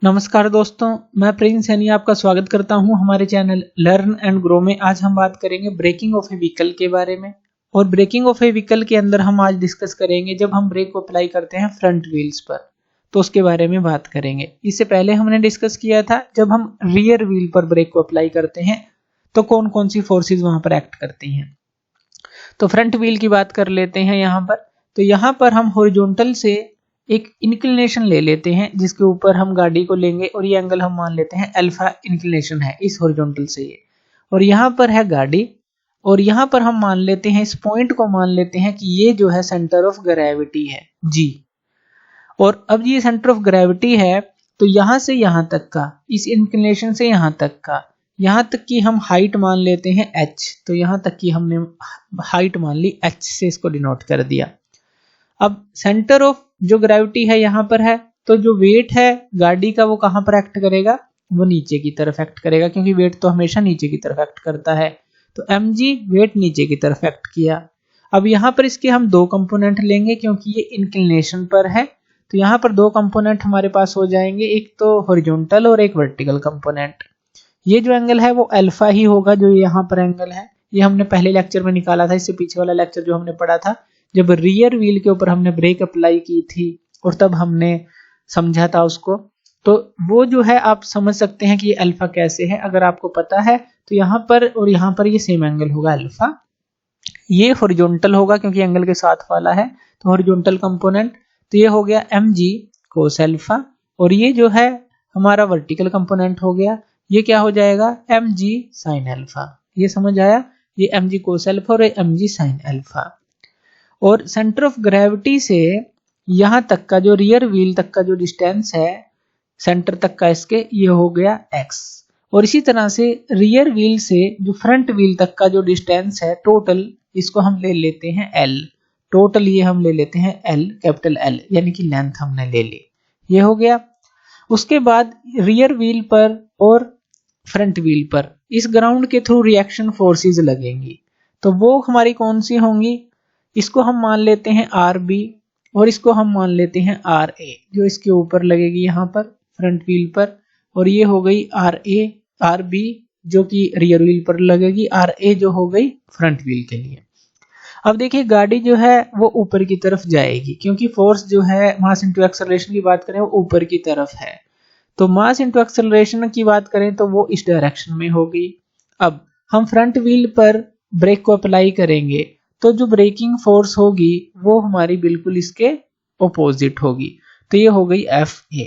नमस्कार दोस्तों, मैं प्रिंस सैनी आपका स्वागत करता हूं हमारे चैनल लर्न एंड ग्रो में। आज हम बात करेंगे ब्रेकिंग ऑफ ए व्हीकल के बारे में। और ब्रेकिंग ऑफ ए व्हीकल के अंदर हम आज डिस्कस करेंगे जब हम ब्रेक को अप्लाई करते हैं फ्रंट व्हील्स पर, तो उसके बारे में बात करेंगे। इससे पहले हमने डिस्कस किया था जब हम रियर व्हील पर ब्रेक को अप्लाई करते हैं तो कौन कौन सी फोर्सेज वहां पर एक्ट करती हैं। तो फ्रंट व्हील की बात कर लेते हैं यहाँ पर। तो यहाँ पर हम हॉरिजॉन्टल से एक इंक्लिनेशन ले लेते हैं जिसके ऊपर हम गाड़ी को लेंगे और ये एंगल हम मान लेते हैं अल्फा इंक्लिनेशन है इस हॉरिजॉन्टल से ये। और यहाँ पर है गाड़ी और यहाँ पर हम मान लेते हैं, इस पॉइंट को मान लेते हैं कि ये जो है सेंटर ऑफ ग्रेविटी है जी। और अब ये सेंटर ऑफ ग्रेविटी है तो यहाँ से यहाँ तक का, इस इंक्लिनेशन से यहाँ तक का, यहाँ तक की हम हाइट मान लेते हैं h। तो यहाँ तक की हमने हाइट मान ली, h से इसको डिनोट कर दिया। अब सेंटर ऑफ जो ग्रेविटी है यहाँ पर है, तो जो वेट है गाड़ी का वो कहाँ पर एक्ट करेगा, वो नीचे की तरफ एक्ट करेगा, क्योंकि वेट तो हमेशा नीचे की तरफ एक्ट करता है। तो mg वेट नीचे की तरफ एक्ट किया। अब यहाँ पर इसके हम दो कंपोनेंट लेंगे क्योंकि ये इंक्लिनेशन पर है, तो यहाँ पर दो कंपोनेंट हमारे पास हो जाएंगे, एक तो हॉरिजॉन्टल और एक वर्टिकल कंपोनेंट। ये जो एंगल है वो अल्फा ही होगा, जो यहाँ पर एंगल है ये हमने पहले लेक्चर में निकाला था। इससे पीछे वाला लेक्चर जो हमने पढ़ा था जब रियर व्हील के ऊपर हमने ब्रेक अप्लाई की थी और तब हमने समझा था उसको, तो वो जो है आप समझ सकते हैं कि ये अल्फा कैसे है। अगर आपको पता है तो यहाँ पर और यहाँ पर ये सेम एंगल होगा अल्फा। ये हॉरिजॉन्टल होगा क्योंकि एंगल के साथ वाला है, तो हॉरिजॉन्टल कंपोनेंट। तो ये हो गया mg cos अल्फा और ये जो है हमारा वर्टिकल कंपोनेंट हो गया, ये क्या हो जाएगा mg sin अल्फा। ये समझ आया, ये mg cos अल्फा और ये mg sin अल्फा। और सेंटर ऑफ ग्रेविटी से यहाँ तक का जो रियर व्हील तक का जो डिस्टेंस है सेंटर तक का इसके, ये हो गया x। और इसी तरह से रियर व्हील से जो फ्रंट व्हील तक का जो डिस्टेंस है टोटल, इसको हम ले लेते हैं l। टोटल ये हम ले लेते हैं l, कैपिटल L, यानी कि लेंथ हमने ले ली, ये हो गया। उसके बाद रियर व्हील पर और फ्रंट व्हील पर इस ग्राउंड के थ्रू रिएक्शन फोर्सेस लगेंगी, तो वो हमारी कौन सी होंगी, इसको हम मान लेते हैं RB और इसको हम मान लेते हैं RA, जो इसके ऊपर लगेगी यहाँ पर फ्रंट व्हील पर। और ये हो गई RB जो कि रियर व्हील पर लगेगी, RA जो हो गई फ्रंट व्हील के लिए। अब देखिए गाड़ी जो है वो ऊपर की तरफ जाएगी क्योंकि फोर्स जो है मास इनटू एक्सेलरेशन की बात करें वो ऊपर की तरफ है, तो मास इनटू एक्सेलरेशन की बात करें तो वो इस डायरेक्शन में होगी। अब हम फ्रंट व्हील पर ब्रेक को अप्लाई करेंगे तो जो ब्रेकिंग फोर्स होगी वो हमारी बिल्कुल इसके ऑपोजिट होगी, तो ये हो गई FA।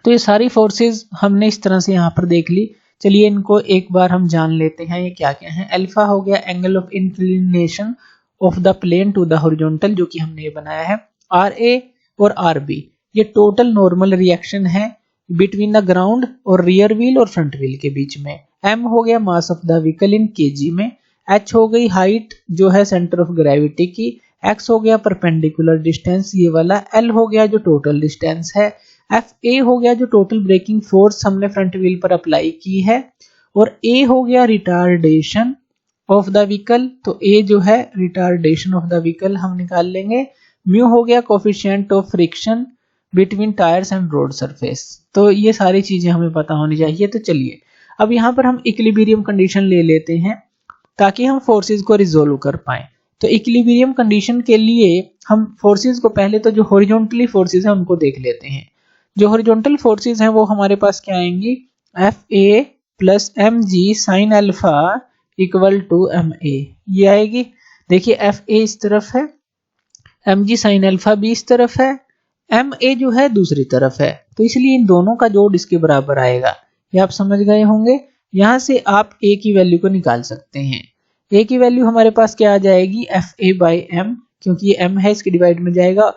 तो ये सारी फोर्सेस हमने इस तरह से यहाँ पर देख ली। चलिए इनको एक बार हम जान लेते हैं ये क्या क्या है। अल्फा हो गया angle of inclination of the plane to the horizontal, जो कि हमने ये बनाया है। RA और RB ये टोटल नॉर्मल रिएक्शन है बिटवीन द ग्राउंड और रियर व्हील और फ्रंट व्हील के बीच में। M हो गया mass of the vehicle in kg में। h हो गई हाइट जो है सेंटर ऑफ ग्रेविटी की। x हो गया परपेंडिकुलर डिस्टेंस ये वाला। l हो गया जो टोटल डिस्टेंस है। fa हो गया जो टोटल ब्रेकिंग फोर्स हमने फ्रंट व्हील पर अप्लाई की है। और a हो गया रिटार्डेशन ऑफ द व्हीकल, तो a जो है रिटार्डेशन ऑफ द व्हीकल हम निकाल लेंगे। म्यू हो गया coefficient of friction between tyres and road surface. तो ये सारी चीजें हमें पता होनी चाहिए। तो चलिए अब यहाँ पर हम इक्विलिब्रियम कंडीशन ले लेते हैं ताकि हम फोर्सेस को रिजोल्व कर पाएं। तो इक्विलिब्रियम कंडीशन के लिए हम फोर्सेस को पहले तो जो हॉरिजॉन्टली फोर्सेस हैं उनको देख लेते हैं। जो हॉरिजॉन्टल फोर्सेस हैं वो हमारे पास क्या आएंगी, FA plus mg sin alpha equal to MA, ये आएगी। देखिए FA इस तरफ है, mg sin अल्फा भी इस तरफ है, MA जो है दूसरी तरफ है, तो इसलिए इन दोनों का जोड़ इसके बराबर आएगा। ये आप समझ गए होंगे। यहाँ से आप A की वैल्यू को निकाल सकते हैं। A की वैल्यू हमारे पास क्या आ जाएगी, FA बाई M, क्योंकि ये M है इसके डिवाइड में जाएगा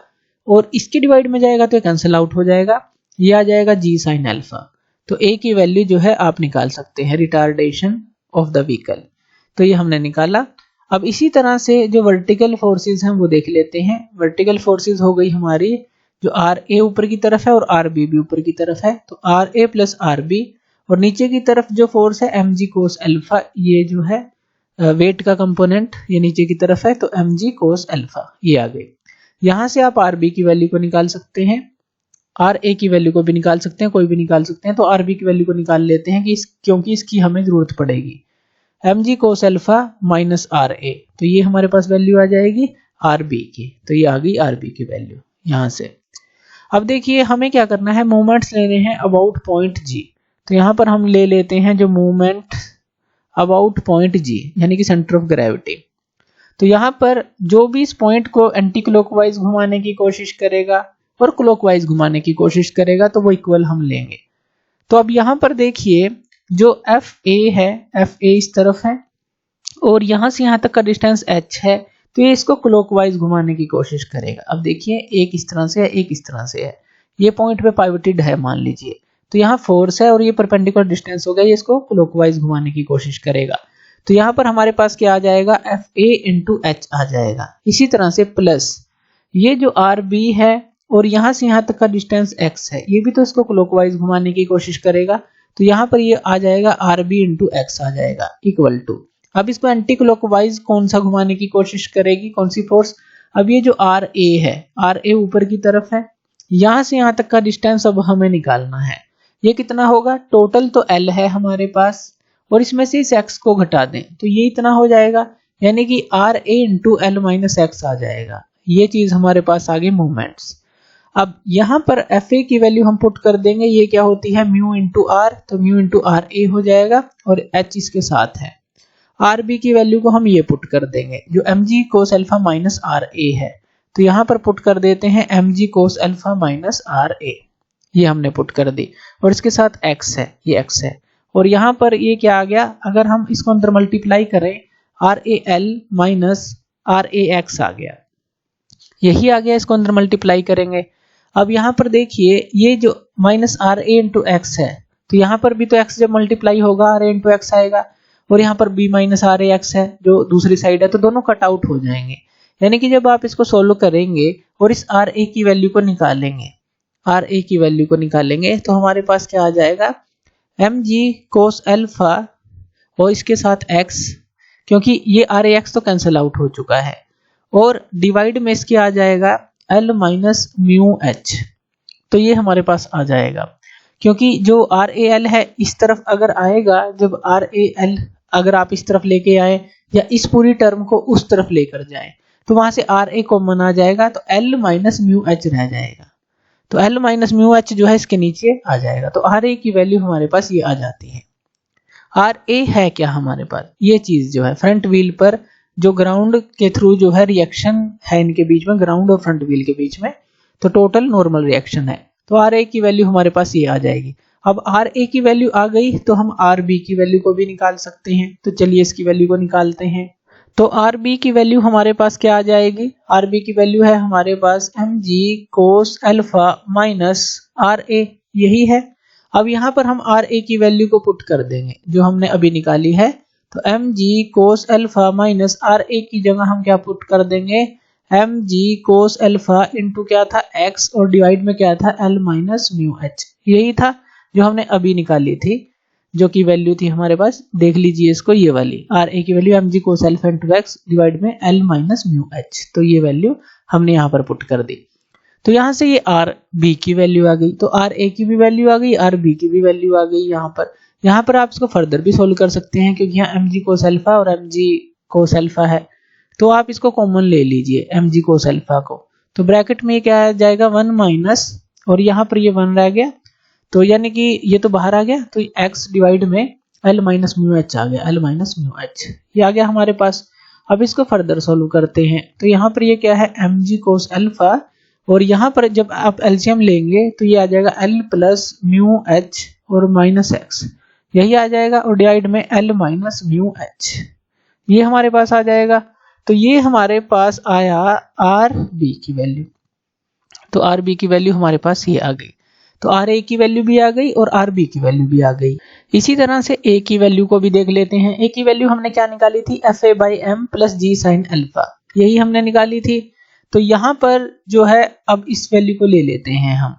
और इसके डिवाइड में जाएगा तो कैंसिल आउट हो जाएगा, ये आ जाएगा G sin अल्फा। तो A की वैल्यू जो है आप निकाल सकते हैं, रिटार्डेशन ऑफ द व्हीकल। तो ये हमने निकाला। अब इसी तरह से जो वर्टिकल फोर्सेस हैं वो देख लेते हैं। वर्टिकल फोर्सेस हो गई हमारी जो RA ऊपर की तरफ है और RB भी ऊपर की तरफ है, तो RA प्लस RB। और नीचे की तरफ जो फोर्स है mg cos अल्फा, ये जो है वेट का कंपोनेंट ये नीचे की तरफ है, तो mg cos अल्फा ये आ गई। यहां से आप RB की वैल्यू को निकाल सकते हैं। आर ए की वैल्यू को भी निकाल सकते हैं, कोई भी निकाल सकते हैं। तो आर बी की वैल्यू को निकाल लेते हैं कि क्योंकि इसकी हमें जरूरत पड़ेगी। M G cos alpha minus R A, तो ये हमारे पास वैल्यू आ जाएगी आर बी की। तो ये आ गई आर बी की वैल्यू यहां से। अब देखिए हमें क्या करना है, मोमेंट्स लेने हैं अबाउट पॉइंट जी। तो यहां पर हम ले लेते हैं जो मूवमेंट अबाउट पॉइंट जी, यानी कि सेंटर ऑफ ग्रेविटी। तो यहां पर जो भी इस पॉइंट को एंटी क्लॉकवाइज घुमाने की कोशिश करेगा और क्लॉकवाइज घुमाने की कोशिश करेगा तो वो इक्वल हम लेंगे। तो अब यहां पर देखिए जो एफ ए है, एफ ए इस तरफ है और यहां से यहां तक का डिस्टेंस एच है, तो ये इसको क्लॉकवाइज घुमाने की कोशिश करेगा। अब देखिए एक इस तरह से है, एक इस तरह से है, ये पॉइंट पे पाइवटेड है मान लीजिए। तो यहाँ फोर्स है और ये परपेंडिकुलर डिस्टेंस हो गया, ये इसको क्लॉकवाइज घुमाने की कोशिश करेगा। तो यहाँ पर हमारे पास क्या आ जाएगा, एफ ए इंटू एच आ जाएगा। इसी तरह से प्लस ये जो आर बी है और यहाँ से यहाँ तक का डिस्टेंस एक्स है, ये भी तो इसको क्लॉकवाइज घुमाने की कोशिश करेगा। तो यहाँ पर ये आ जाएगा आर बी इंटू एक्स आ जाएगा इक्वल टू। अब इसको एंटी क्लॉकवाइज कौन सा घुमाने की कोशिश करेगी, कौन सी फोर्स। अब ये जो आर ए है, आर ए ऊपर की तरफ है, यहां से यहां तक का डिस्टेंस अब हमें निकालना है। ये कितना होगा, टोटल तो एल है हमारे पास और इसमें से इस एक्स को घटा दें तो ये इतना हो जाएगा, यानी कि R A into L minus X आ जाएगा। ये चीज हमारे पास आ गई मूवमेंट्स। अब यहाँ पर एफ ए की वैल्यू हम पुट कर देंगे, ये क्या होती है म्यू इंटू आर, तो म्यू इंटू आर ए हो जाएगा और एच इसके साथ है। आर बी की वैल्यू को हम ये पुट कर देंगे जो M G cos alpha minus R A है, तो यहाँ पर पुट कर देते हैं M G cos alpha minus R A, ये हमने पुट कर दी और इसके साथ x है, ये x है। और यहाँ पर ये क्या आ गया, अगर हम इसको अंदर मल्टीप्लाई करें R A L minus R A X आ गया, यही आ गया, इसको अंदर मल्टीप्लाई करेंगे। अब यहाँ पर देखिए ये जो minus R A into X है, तो यहाँ पर भी तो x जब मल्टीप्लाई होगा आर ए इंटू एक्स आएगा और यहाँ पर b minus R A X है जो दूसरी साइड है, तो दोनों कट आउट हो जाएंगे। यानी कि जब आप इसको सोल्व करेंगे और इस आर ए की वैल्यू को निकालेंगे, आर ए की वैल्यू को निकालेंगे तो हमारे पास क्या आ जाएगा, एम जी कोस अल्फा और इसके साथ x, क्योंकि ये आर ए एक्स तो कैंसिल आउट हो चुका है, और डिवाइड में इसके आ जाएगा एल माइनस म्यू एच। तो ये हमारे पास आ जाएगा, क्योंकि जो आर ए एल है इस तरफ अगर आएगा, जब आर ए एल अगर आप इस तरफ लेके आए या इस पूरी टर्म को उस तरफ लेकर जाए तो वहां से आर ए कॉमन आ जाएगा, तो एल माइनस म्यू एच रह जाएगा। तो एल माइनस म्यू एच जो है इसके नीचे आ जाएगा। तो आर ए की वैल्यू हमारे पास ये आ जाती है। आर ए है क्या हमारे पास, ये चीज जो है फ्रंट व्हील पर जो ग्राउंड के थ्रू जो है रिएक्शन है इनके बीच में, ग्राउंड और फ्रंट व्हील के बीच में, तो टोटल नॉर्मल रिएक्शन है। तो आर ए की वैल्यू हमारे पास ये आ जाएगी। अब आर ए की वैल्यू आ गई तो हम आर बी की वैल्यू को भी निकाल सकते हैं। तो चलिए इसकी वैल्यू को निकालते हैं। तो आर बी की वैल्यू हमारे पास क्या आ जाएगी, आर बी की वैल्यू है हमारे पास M G cos alpha minus R A, यही है। अब यहाँ पर हम आर ए की वैल्यू को पुट कर देंगे जो हमने अभी निकाली है। तो M G cos alpha minus R A की जगह हम क्या पुट कर देंगे, M G cos alpha into क्या था x और डिवाइड में क्या था एल माइनस म्यू एच, यही था जो हमने अभी निकाली थी, जो की वैल्यू थी हमारे पास। देख लीजिए इसको, ये वाली आर ए की value M G cos alpha into X divide में एल माइनस म्यू एच, तो ये वैल्यू हमने यहाँ पर पुट कर दी। तो यहाँ से ये आर बी की वैल्यू आ गई, तो आर ए की भी वैल्यू आ गई, आर बी की भी वैल्यू आ गई। यहाँ पर आप इसको फर्दर भी सोल्व कर सकते हैं, क्योंकि यहाँ एम जी कोस अल्फा और एम जी कोस अल्फा है, तो आप इसको कॉमन ले लीजिए एम जी कोस अल्फा को। तो ब्रैकेट में क्या आ जाएगा 1 माइनस, और यहाँ पर ये 1 रह गया, तो यानी कि ये तो बाहर आ गया, तो x डिवाइड में एल माइनस म्यू एच आ गया, एल माइनस म्यू एच ये आ गया हमारे पास। अब इसको फर्दर सोल्व करते हैं। तो यहाँ पर ये क्या है एम जी कोस अल्फा, और यहाँ पर जब आप एलसीएम लेंगे तो ये आ जाएगा एल प्लस म्यू एच और माइनस एक्स, यही आ जाएगा, और डिवाइड में एल माइनस म्यू एच, ये हमारे पास आ जाएगा। तो ये हमारे पास आया आर बी की वैल्यू। तो आर बी की वैल्यू हमारे पास ये आ गई। तो आर ए की वैल्यू भी आ गई और आर बी की वैल्यू भी आ गई। इसी तरह से ए की वैल्यू को भी देख लेते हैं। ए की वैल्यू हमने क्या निकाली थी, F A by M plus G sine alpha, यही हमने निकाली थी। तो यहाँ पर जो है अब इस वैल्यू को ले लेते हैं हम,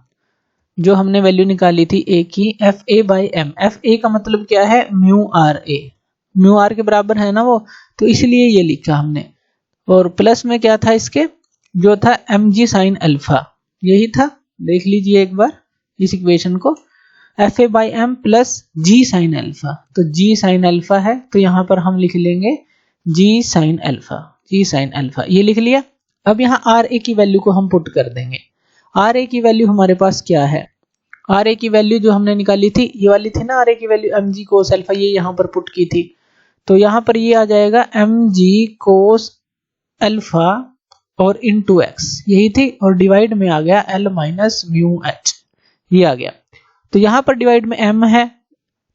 जो हमने वैल्यू निकाली थी ए की, F A by M. F A का मतलब क्या है, mu R A, mu R के बराबर है ना वो, तो इसलिए ये लिखा हमने। और प्लस में क्या था इसके, जो था एम जी साइन अल्फा, यही था। देख लीजिए एक बार इस इक्वेशन को, F A by M plus G sine alpha. तो जी साइन अल्फा है तो यहाँ पर हम लिख लेंगे जी साइन अल्फा, जी साइन अल्फा, ये लिख लिया। अब यहाँ आर ए की वैल्यू को हम पुट कर देंगे। आर ए की वैल्यू हमारे पास क्या है, आर ए की वैल्यू जो हमने निकाली थी ये वाली थी ना, आर ए की value M G cos alpha, ये यहाँ पर पुट की थी। तो यहाँ पर ये आ जाएगा एम जी कोस अल्फा और इनटू एक्स, यही थी, और डिवाइड में आ गया एल माइनस म्यू एच, ये आ गया। तो यहाँ पर डिवाइड में m है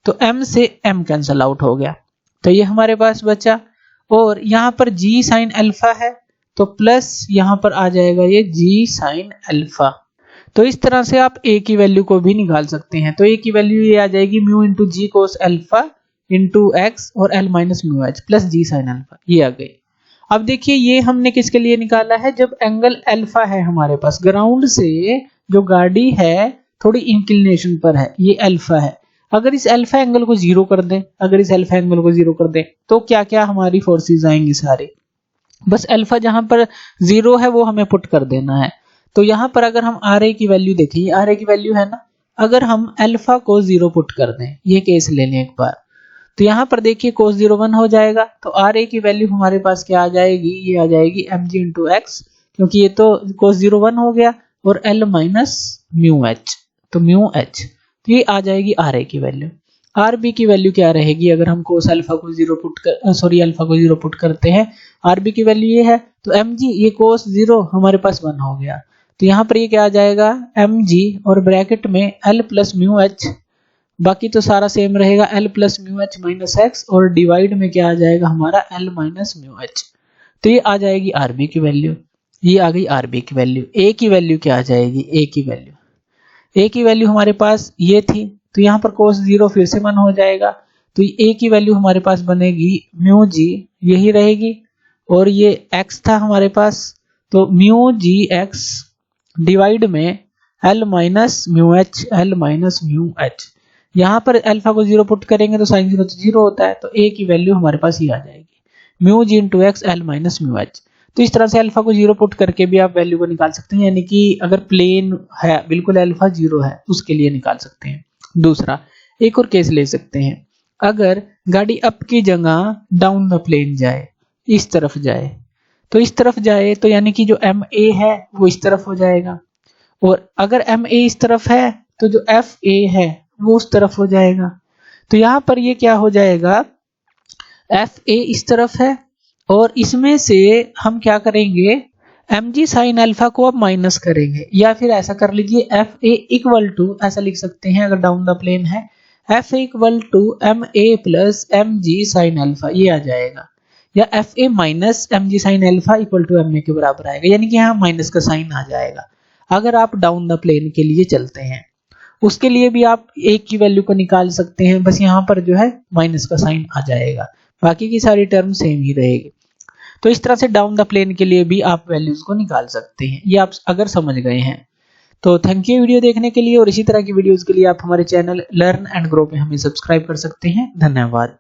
तो m से m कैंसल आउट हो गया, तो ये हमारे पास बचा। और यहाँ पर g साइन अल्फा है तो प्लस यहाँ पर आ जाएगा ये g साइन अल्फा। तो इस तरह से आप a की वैल्यू को भी निकाल सकते हैं। तो a की वैल्यू ये आ जाएगी म्यू इंटू जी कोस अल्फा इंटू एक्स और l minus mu H plus g sign alpha, ये आ गई। अब देखिए ये हमने किसके लिए निकाला है, जब एंगल अल्फा है हमारे पास, ग्राउंड से जो गाड़ी है थोड़ी इंक्लिनेशन पर है, ये अल्फा है। अगर इस अल्फा एंगल को जीरो कर दें, अगर इस अल्फा एंगल को जीरो कर दें तो क्या क्या हमारी फोर्सेस आएंगी सारे, बस अल्फा जहां पर जीरो है वो हमें पुट कर देना है। तो यहां पर अगर हम आर ए की वैल्यू देखें, ये आर ए की वैल्यू है ना, अगर हम अल्फा को जीरो पुट कर दें, ये केस ले लें एक बार, तो यहाँ पर देखिए cos 0 1 हो जाएगा। तो आर ए की वैल्यू हमारे पास क्या आ जाएगी, ये आ जाएगी एम जी इंटू एक्स, क्योंकि ये तो cos 0 1 हो गया, और एल माइनस म्यू एच, तो म्यू एच, तो ये आ जाएगी आर ए की वैल्यू। आर बी की वैल्यू क्या रहेगी, अगर हम cos अल्फा को जीरो पुट कर अल्फा को जीरो पुट करते हैं, आर बी की वैल्यू ये है, तो एम जी ये cos 0 हमारे पास 1 हो गया, तो यहाँ पर ये क्या आ जाएगा एम जी और ब्रैकेट में एल प्लस म्यू एच, बाकी तो सारा सेम रहेगा, L plus mu H minus x, और डिवाइड में क्या आ जाएगा हमारा एल माइनस म्यू एच। तो ये आ जाएगी आर बी की वैल्यू, ये आ गई आर बी की वैल्यू। ए की वैल्यू क्या आ जाएगी, ए की वैल्यू, ए की वैल्यू हमारे पास ये थी, तो यहाँ पर cos 0 फिर से 1 हो जाएगा, तो ए की वैल्यू हमारे पास बनेगी म्यू जी, यही रहेगी, और ये एक्स था हमारे पास, तो म्यू जी एक्स डिवाइड में L minus mu H, L minus mu H. यहाँ पर अल्फा को जीरो पुट करेंगे तो साइन 0 तो 0 होता है, तो ए की वैल्यू हमारे पास ये आ जाएगी mu G into X L minus mu H. तो इस तरह से अल्फा को जीरो पुट करके भी आप वैल्यू को निकाल सकते हैं, यानी कि अगर प्लेन है बिल्कुल अल्फा 0 है उसके लिए निकाल सकते हैं। दूसरा एक और केस ले सकते हैं, अगर गाड़ी अप की जगह डाउन द प्लेन जाए, इस तरफ जाए, तो इस तरफ जाए तो यानी कि जो एम ए है वो इस तरफ हो जाएगा, और अगर एम ए इस तरफ है तो जो एफ ए है वो उस तरफ हो जाएगा। तो यहाँ पर ये क्या हो जाएगा, एफ ए इस तरफ है, और इसमें से हम क्या करेंगे एम जी साइन अल्फा को अब माइनस करेंगे, या फिर ऐसा कर लीजिए एफ ए इक्वल टू, ऐसा लिख सकते हैं अगर डाउन द प्लेन है, F A equal to M A plus M G sine alpha, ये आ जाएगा, या F A minus M G sine alpha equal to M A के बराबर आएगा, यानी कि यहाँ माइनस का साइन आ जाएगा अगर आप डाउन द प्लेन के लिए चलते हैं। उसके लिए भी आप ए की वैल्यू को निकाल सकते हैं, बस यहाँ पर जो है माइनस का साइन आ जाएगा, बाकी की सारी टर्म सेम ही रहेगी। तो इस तरह से डाउन द प्लेन के लिए भी आप वैल्यूज को निकाल सकते हैं, ये आप अगर समझ गए हैं तो। थैंक यू वीडियो देखने के लिए, और इसी तरह की वीडियोस के लिए आप हमारे चैनल लर्न एंड ग्रो पे हमें सब्सक्राइब कर सकते हैं। धन्यवाद।